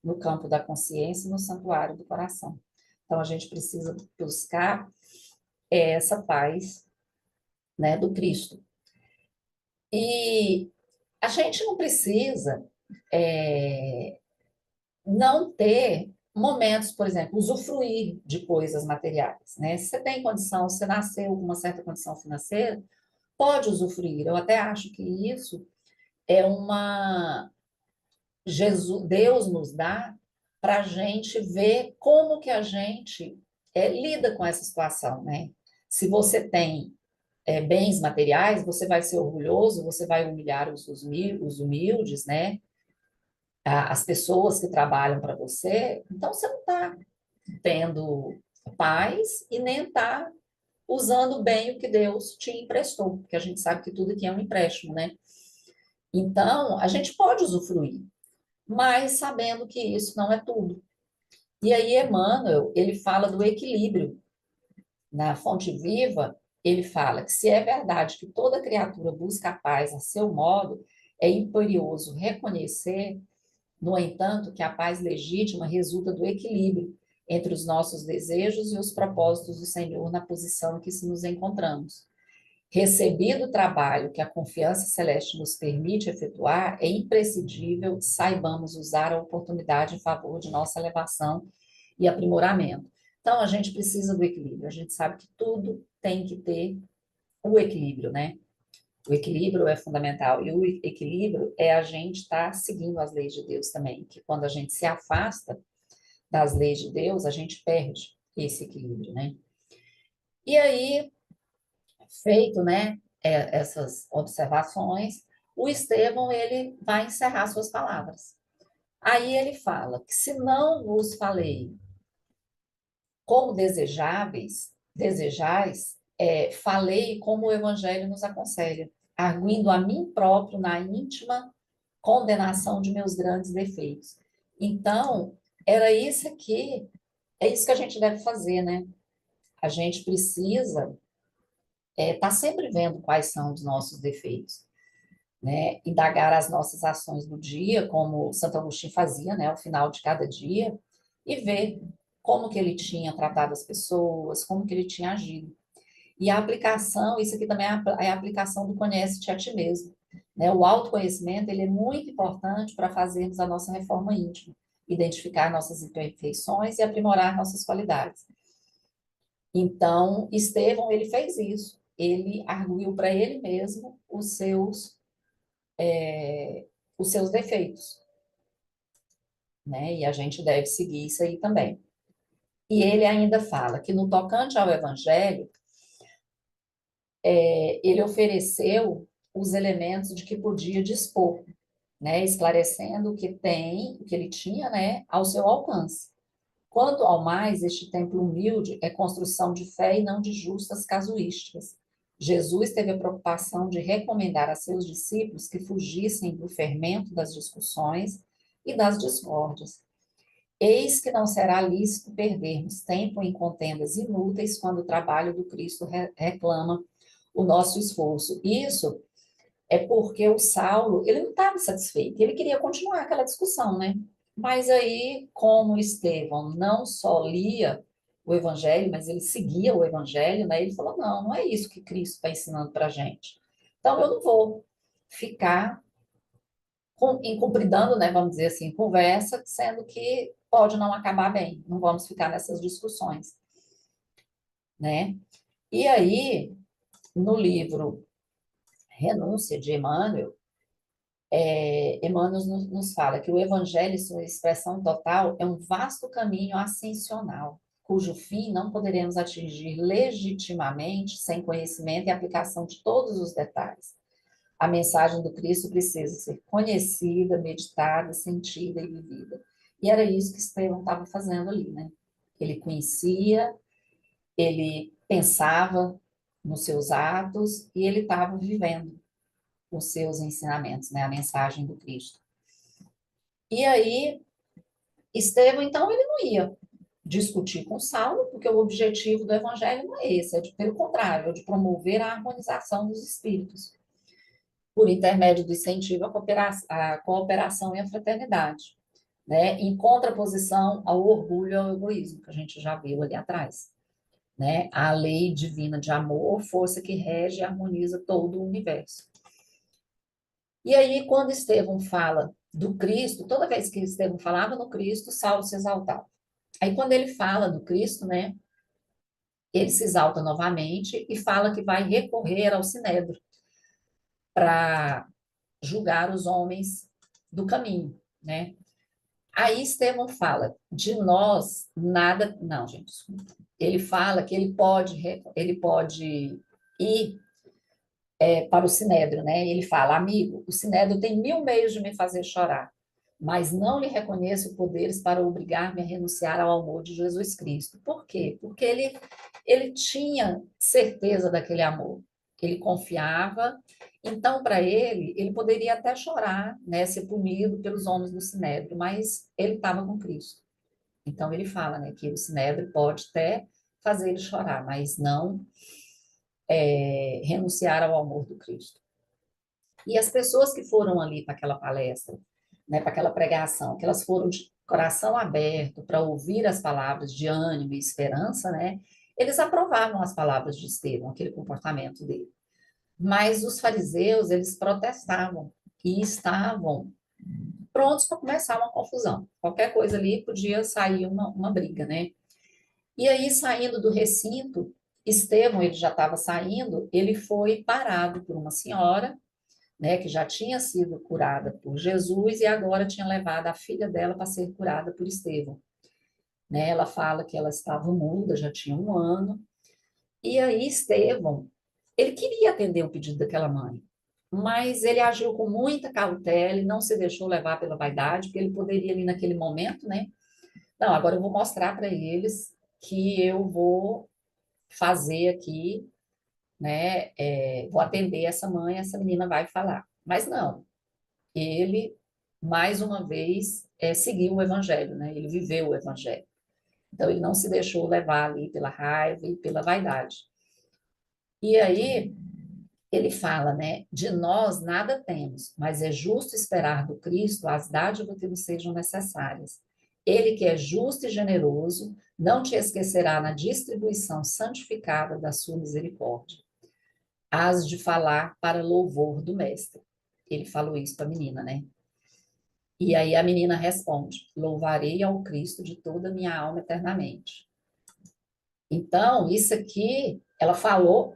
no campo da consciência e no santuário do coração. Então, a gente precisa buscar essa paz, né, do Cristo. E a gente não precisa não ter momentos, por exemplo, usufruir de coisas materiais, né? Se você tem condição, você nasceu com uma certa condição financeira, pode usufruir. Eu até acho que isso é uma Deus nos dá para a gente ver como que a gente lida com essa situação, né? Se você tem bens materiais, você vai ser orgulhoso, você vai humilhar os humildes, né? As pessoas que trabalham para você, então você não está tendo paz e nem está usando bem o que Deus te emprestou, porque a gente sabe que tudo aqui é um empréstimo, né? Então, a gente pode usufruir, mas sabendo que isso não é tudo. E aí, Emmanuel, ele fala do equilíbrio. Na Fonte Viva, ele fala que se é verdade que toda criatura busca a paz a seu modo, é imperioso reconhecer, no entanto, que a paz legítima resulta do equilíbrio entre os nossos desejos e os propósitos do Senhor na posição em que se nos encontramos. Recebido o trabalho que a confiança celeste nos permite efetuar, é imprescindível saibamos usar a oportunidade em favor de nossa elevação e aprimoramento. Então, a gente precisa do equilíbrio. A gente sabe que tudo tem que ter o equilíbrio, né? O equilíbrio é fundamental. E o equilíbrio é a gente estar seguindo as leis de Deus também. Que quando a gente se afasta das leis de Deus, a gente perde esse equilíbrio, né? E aí, feito, né, essas observações, o Estevão, ele vai encerrar suas palavras. Aí ele fala que se não vos falei como desejais, falei como o Evangelho nos aconselha, arguindo a mim próprio na íntima condenação de meus grandes defeitos. Então, era isso aqui, é isso que a gente deve fazer, né? A gente precisa estar sempre vendo quais são os nossos defeitos, né? Indagar as nossas ações do dia, como Santo Agostinho fazia, né? Ao final de cada dia, e ver como que ele tinha tratado as pessoas, como que ele tinha agido. E a aplicação, isso aqui também é a aplicação do conhece-te a ti mesmo, né? O autoconhecimento, ele é muito importante para fazermos a nossa reforma íntima, identificar nossas imperfeições e aprimorar nossas qualidades. Então, Estevão, ele fez isso. Ele arguiu para ele mesmo os seus defeitos, né? E a gente deve seguir isso aí também. E ele ainda fala que no tocante ao Evangelho, ele ofereceu os elementos de que podia dispor, né? Esclarecendo o que ele tinha, né? Ao seu alcance. Quanto ao mais, este templo humilde é construção de fé e não de justas casuísticas. Jesus teve a preocupação de recomendar a seus discípulos que fugissem do fermento das discussões e das discórdias. Eis que não será lícito perdermos tempo em contendas inúteis quando o trabalho do Cristo reclama o nosso esforço. Isso é porque o Saulo, ele não estava satisfeito, ele queria continuar aquela discussão, né? Mas aí, como Estevão não só lia o Evangelho, mas ele seguia o Evangelho, né? Ele falou, não, não é isso que Cristo está ensinando para a gente. Então, eu não vou ficar incumpridando, né, vamos dizer assim, conversa, sendo que pode não acabar bem, não vamos ficar nessas discussões, né? E aí, no livro Renúncia de Emmanuel, Emmanuel nos fala que o Evangelho, em sua expressão total, é um vasto caminho ascensional, cujo fim não poderemos atingir legitimamente sem conhecimento e aplicação de todos os detalhes. A mensagem do Cristo precisa ser conhecida, meditada, sentida e vivida. E era isso que Estevão estava fazendo ali, né? Ele conhecia, ele pensava nos seus atos e ele estava vivendo os seus ensinamentos, né? A mensagem do Cristo. E aí, Estevão, então, ele não ia discutir com Saulo, porque o objetivo do evangelho não é esse, pelo contrário, é de promover a harmonização dos espíritos, por intermédio do incentivo à cooperação e à fraternidade, né? Em contraposição ao orgulho e ao egoísmo, que a gente já viu ali atrás, né? A lei divina de amor, força que rege e harmoniza todo o universo. E aí, quando Estevão fala do Cristo, toda vez que Estevão falava no Cristo, Saulo se exaltava. Aí, quando ele fala do Cristo, né, ele se exalta novamente e fala que vai recorrer ao Sinédrio para julgar os homens do caminho, né? Aí Estevão fala, de nós nada, não, gente, desculpa. Ele fala que ele pode ir para o Sinédrio, né? Ele fala, amigo, o Sinédrio tem 1000 meios de me fazer chorar, mas não lhe reconheço poderes para obrigar-me a renunciar ao amor de Jesus Cristo. Por quê? Porque ele tinha certeza daquele amor, ele confiava. Então, para ele poderia até chorar, né, ser punido pelos homens do Sinédrio, mas ele estava com Cristo. Então, ele fala, né, que o Sinédrio pode até fazer ele chorar, mas não renunciar ao amor do Cristo. E as pessoas que foram ali para aquela palestra, né, para aquela pregação, que elas foram de coração aberto para ouvir as palavras de ânimo e esperança, né, eles aprovavam as palavras de Estevão, aquele comportamento dele. Mas os fariseus, eles protestavam e estavam prontos para começar uma confusão. Qualquer coisa ali podia sair uma briga, né? E aí, saindo do recinto, Estevão, ele já estava saindo, ele foi parado por uma senhora, né, que já tinha sido curada por Jesus e agora tinha levado a filha dela para ser curada por Estevão. Né? Ela fala que ela estava muda, já tinha 1 ano, e aí Estevão, ele queria atender o pedido daquela mãe, mas ele agiu com muita cautela e não se deixou levar pela vaidade, porque ele poderia ali naquele momento, né? Não, agora eu vou mostrar para eles que eu vou fazer aqui, né? Vou atender essa mãe, essa menina vai falar. Mas não, ele, mais uma vez, seguiu o evangelho, né? Ele viveu o evangelho. Então, ele não se deixou levar ali pela raiva e pela vaidade. E aí, ele fala, né? De nós nada temos, mas é justo esperar do Cristo as dádivas que nos sejam necessárias. Ele que é justo e generoso, não te esquecerá na distribuição santificada da sua misericórdia. Hás de falar para louvor do Mestre. Ele falou isso para a menina, né? E aí a menina responde: louvarei ao Cristo de toda a minha alma eternamente. Então, isso aqui, ela falou,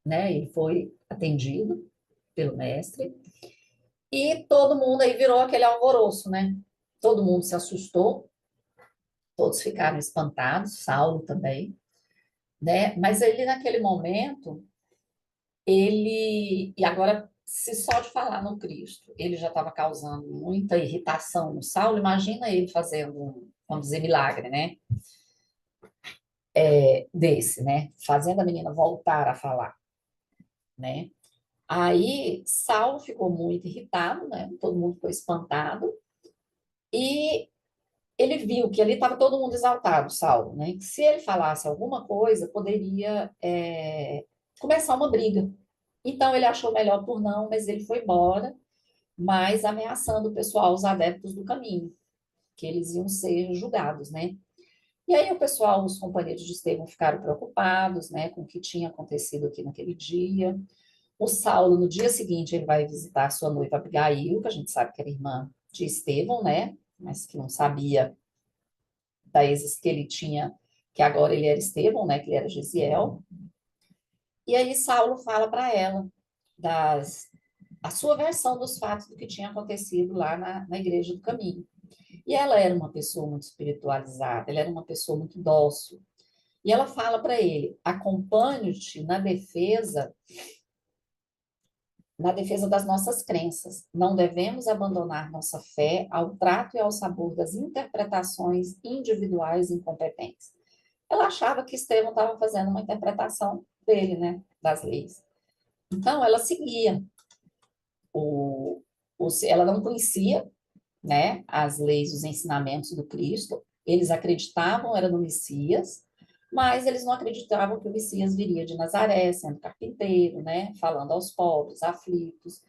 né? Ele foi atendido pelo mestre, e todo mundo aí virou aquele alvoroço, né? Todo mundo se assustou, todos ficaram espantados, Saulo também, né? Mas ele, naquele momento, e agora, se só de falar no Cristo, ele já estava causando muita irritação no Saulo, imagina ele fazendo, vamos dizer, milagre, né? Desse, né? Fazendo a menina voltar a falar, né? Aí, Saulo ficou muito irritado, né? Todo mundo ficou espantado, e ele viu que ali estava todo mundo exaltado, Saulo, né? Que se ele falasse alguma coisa, poderia começar uma briga. Então, ele achou melhor por não, mas ele foi embora, mas ameaçando o pessoal, os adeptos do caminho, que eles iam ser julgados, né? E aí o pessoal, os companheiros de Estevão ficaram preocupados, né, com o que tinha acontecido aqui naquele dia. O Saulo, no dia seguinte, ele vai visitar sua noiva Abigail, que a gente sabe que era irmã de Estevão, né, mas que não sabia da existência que ele tinha, que agora ele era Estevão, né, que ele era Gesiel. E aí Saulo fala para ela a sua versão dos fatos do que tinha acontecido lá na Igreja do Caminho. E ela era uma pessoa muito espiritualizada, ela era uma pessoa muito dócil. E ela fala para ele: acompanho-te na defesa das nossas crenças. Não devemos abandonar nossa fé ao trato e ao sabor das interpretações individuais incompetentes. Ela achava que Estevão estava fazendo uma interpretação dele, né, das leis. Então, ela seguia. Ela não conhecia, né, as leis, os ensinamentos do Cristo. Eles acreditavam, era no Messias, mas eles não acreditavam que o Messias viria de Nazaré, sendo carpinteiro, né, falando aos pobres, aflitos.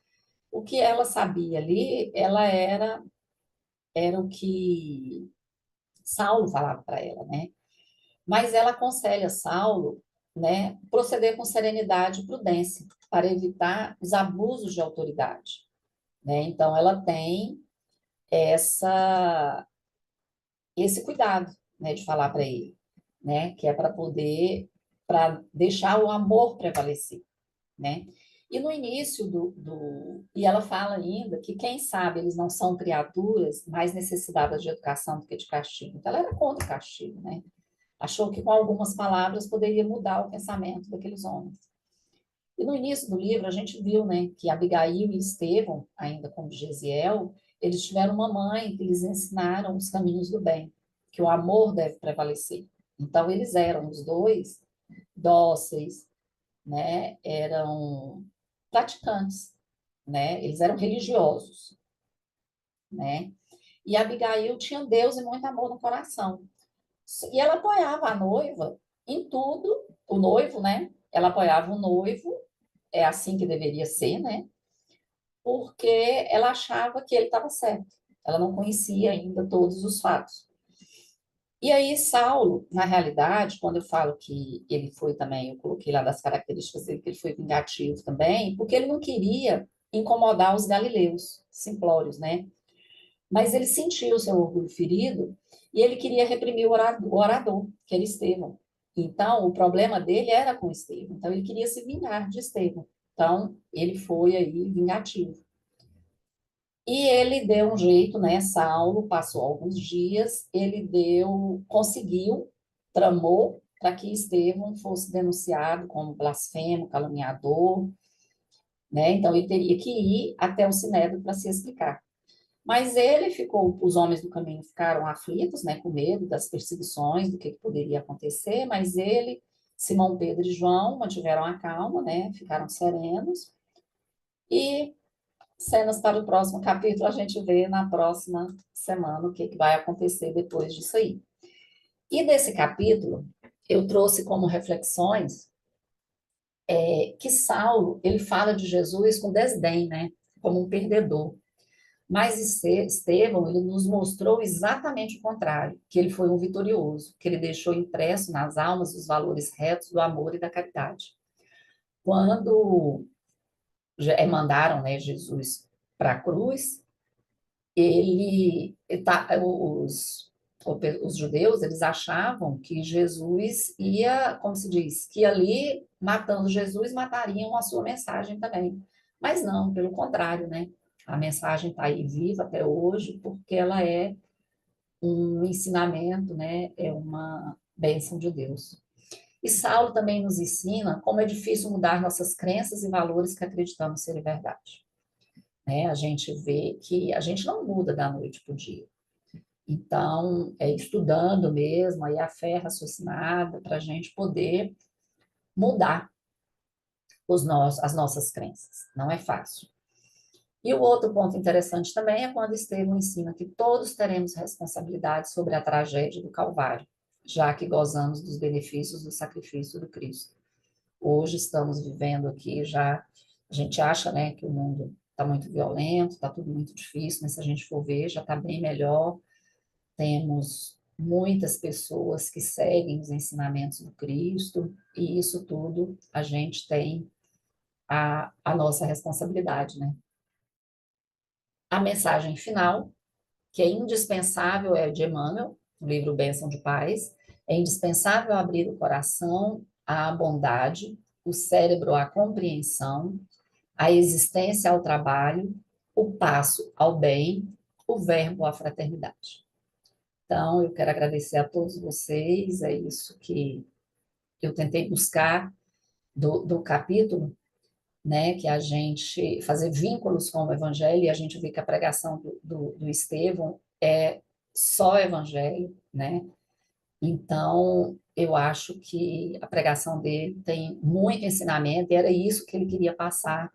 O que ela sabia ali, era o que Saulo falava para ela, né? Mas ela aconselha Saulo, né, proceder com serenidade e prudência para evitar os abusos de autoridade, né? Então ela tem esse cuidado, né, de falar para ele, né, que é para deixar o amor prevalecer, né? E no início e ela fala ainda que, quem sabe, eles não são criaturas mais necessitadas de educação do que de castigo. Então, ela era contra o castigo, né? Achou que com algumas palavras poderia mudar o pensamento daqueles homens. E no início do livro a gente viu, né, que Abigail e Estevão, ainda como Gesiel, eles tiveram uma mãe que lhes ensinaram os caminhos do bem, que o amor deve prevalecer. Então eles eram os dois dóceis, né, eram praticantes, né, eles eram religiosos, né, e Abigail tinha Deus e muito amor no coração. E ela apoiava a noiva em tudo, o noivo, né, ela apoiava o noivo, é assim que deveria ser, né, porque ela achava que ele estava certo. Ela não conhecia ainda todos os fatos. E aí, Saulo, na realidade, quando eu falo que ele foi também, eu coloquei lá das características dele, que ele foi vingativo também, porque ele não queria incomodar os galileus, simplórios, né? Mas ele sentiu o seu orgulho ferido e ele queria reprimir o orador, que era Estevão. Então, o problema dele era com Estevão. Então, ele queria se vingar de Estevão. Então, ele foi aí vingativo. E ele deu um jeito, né? Saulo passou alguns dias, conseguiu, tramou para que Estevão fosse denunciado como blasfemo, caluniador, né? Então ele teria que ir até o Sinédrio para se explicar. Mas os homens do caminho ficaram aflitos, né, com medo das perseguições, do que poderia acontecer, mas ele, Simão Pedro e João mantiveram a calma, né? Ficaram serenos. E cenas para o próximo capítulo, a gente vê na próxima semana o que vai acontecer depois disso aí. E desse capítulo, eu trouxe como reflexões que Saulo, ele fala de Jesus com desdém, né? Como um perdedor. Mas Estevão, ele nos mostrou exatamente o contrário, que ele foi um vitorioso, que ele deixou impresso nas almas os valores retos do amor e da caridade. Quando mandaram, né, Jesus para a cruz, os judeus, eles achavam que Jesus ia, como se diz, que ali, matando Jesus, matariam a sua mensagem também. Mas não, pelo contrário, né? A mensagem está aí viva até hoje, porque ela é um ensinamento, né? É uma bênção de Deus. E Saulo também nos ensina como é difícil mudar nossas crenças e valores que acreditamos serem verdade. Né? A gente vê que a gente não muda da noite para o dia. Então, estudando mesmo, aí a fé raciocinada, para a gente poder mudar as nossas crenças. Não é fácil. E o outro ponto interessante também é quando Estevão ensina que todos teremos responsabilidade sobre a tragédia do Calvário, já que gozamos dos benefícios do sacrifício do Cristo. Hoje estamos vivendo aqui já, a gente acha, né, que o mundo está muito violento, está tudo muito difícil, mas se a gente for ver, já está bem melhor. Temos muitas pessoas que seguem os ensinamentos do Cristo, e isso tudo a gente tem a nossa responsabilidade, né? A mensagem final, que é indispensável, é de Emmanuel, no livro Bênção de Paz. É indispensável abrir o coração à bondade, o cérebro à compreensão, a existência ao trabalho, o passo ao bem, o verbo à fraternidade. Então, eu quero agradecer a todos vocês, é isso que eu tentei buscar do capítulo, né, que a gente fazer vínculos com o Evangelho, e a gente vê que a pregação do Estevão é só Evangelho, né? Então, eu acho que a pregação dele tem muito ensinamento, e era isso que ele queria passar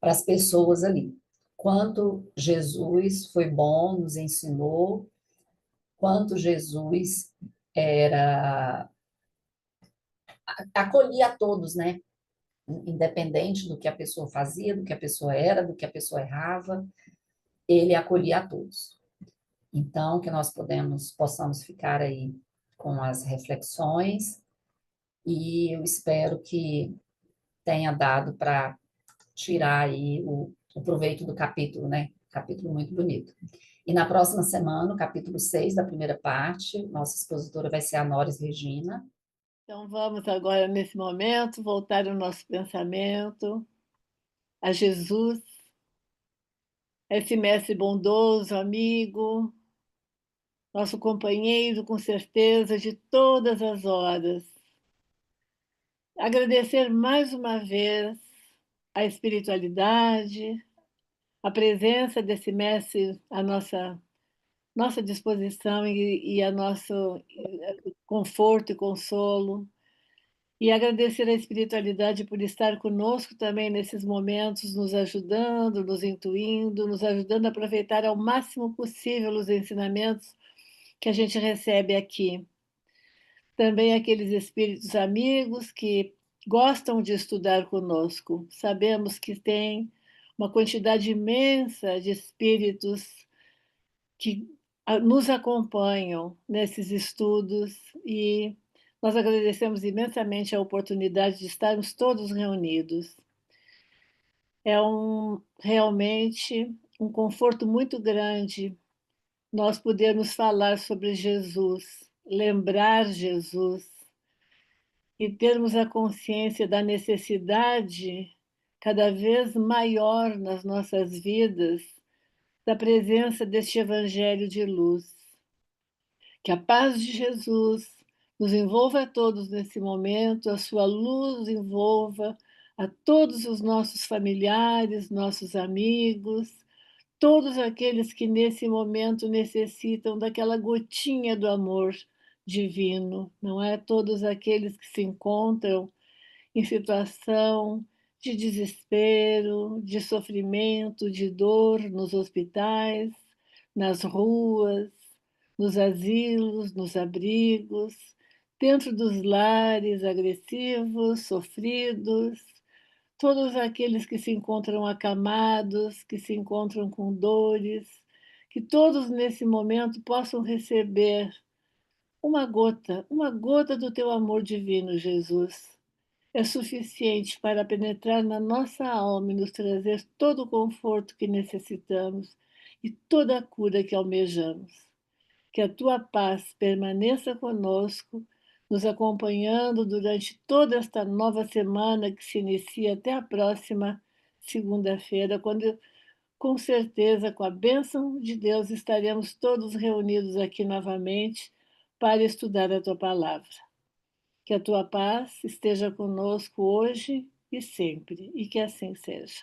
para as pessoas ali. Quanto Jesus foi bom, nos ensinou, quanto Jesus acolhia a todos, né? Independente do que a pessoa fazia, do que a pessoa era, do que a pessoa errava, ele acolhia a todos. Então, que nós possamos ficar aí com as reflexões, e eu espero que tenha dado para tirar aí o proveito do capítulo, né? Capítulo muito bonito. E na próxima semana, o capítulo 6 da primeira parte, nossa expositora vai ser a Noris Regina. Então vamos agora, nesse momento, voltar o nosso pensamento a Jesus, esse mestre bondoso, amigo, nosso companheiro, com certeza, de todas as horas. Agradecer mais uma vez a espiritualidade, a presença desse mestre à nossa disposição e a nosso conforto e consolo. E agradecer a espiritualidade por estar conosco também nesses momentos, nos ajudando, nos intuindo, nos ajudando a aproveitar ao máximo possível os ensinamentos que a gente recebe aqui. Também aqueles espíritos amigos que gostam de estudar conosco. Sabemos que tem uma quantidade imensa de espíritos que nos acompanham nesses estudos e nós agradecemos imensamente a oportunidade de estarmos todos reunidos. É realmente um conforto muito grande nós podermos falar sobre Jesus, lembrar Jesus e termos a consciência da necessidade cada vez maior nas nossas vidas da presença deste Evangelho de luz. Que a paz de Jesus nos envolva a todos nesse momento, a sua luz envolva a todos os nossos familiares, nossos amigos, todos aqueles que nesse momento necessitam daquela gotinha do amor divino, não é? Todos aqueles que se encontram em situação de desespero, de sofrimento, de dor nos hospitais, nas ruas, nos asilos, nos abrigos, dentro dos lares agressivos, sofridos, todos aqueles que se encontram acamados, que se encontram com dores, que todos nesse momento possam receber uma gota do teu amor divino, Jesus. É suficiente para penetrar na nossa alma e nos trazer todo o conforto que necessitamos e toda a cura que almejamos. Que a tua paz permaneça conosco, nos acompanhando durante toda esta nova semana que se inicia até a próxima segunda-feira, quando, com certeza, com a bênção de Deus, estaremos todos reunidos aqui novamente para estudar a tua palavra. Que a tua paz esteja conosco hoje e sempre, e que assim seja.